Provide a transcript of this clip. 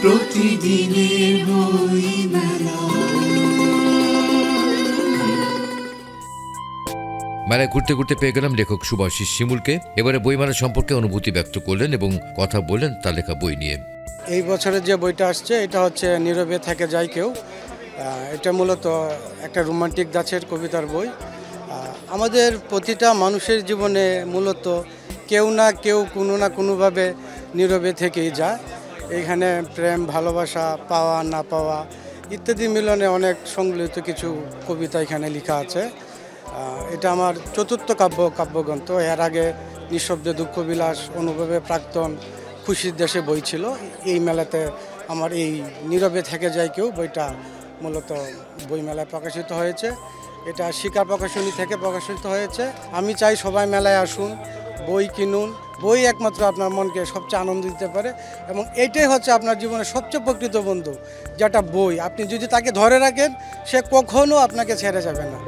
প্রতিদিনের বইমেলা। মেলায় ঘুরতে ঘুরতে পেয়ে গেলাম লেখক শুভাশিস শিমুলকে। এবারে বইমেলা সম্পর্কে অনুভূতি ব্যক্ত করলেন এবং কথা বললেন তার লেখা বই নিয়ে। এই বছরের যে বইটা আসছে এটা হচ্ছে নীরবে থেকে যায় কেউ। এটা মূলত একটা রোমান্টিক ধাঁচের কবিতার বই। আমাদের প্রতিটা মানুষের জীবনে মূলত কেউ না কেউ কোনো না কোনোভাবে নীরবে থেকেই যায়। এখানে প্রেম, ভালোবাসা, পাওয়া না পাওয়া ইত্যাদি মিলনে অনেক সংগৃহীত কিছু কবিতা এখানে লেখা আছে। এটা আমার চতুর্থ কাব্যগ্রন্থ। এর আগে নিঃশব্দে দুঃখ বিলাস, অনুভবে প্রাক্তন, খুশির দেশে বই ছিল। এই মেলাতে আমার এই নীরবে থেকে যায় কেউ বইটা মূলত বইমেলায় প্রকাশিত হয়েছে। এটা শিকার প্রকাশনী থেকে প্রকাশিত হয়েছে। আমি চাই সবাই মেলায় আসুন, বই কিনুন। বই একমাত্র আপনার মনকে সবচেয়ে আনন্দ দিতে পারে এবং এইটাই হচ্ছে আপনার জীবনের সবচেয়ে প্রকৃত বন্ধু, যেটা বই। আপনি যদি তাকে ধরে রাখেন সে কখনো আপনাকে ছেড়ে যাবে না।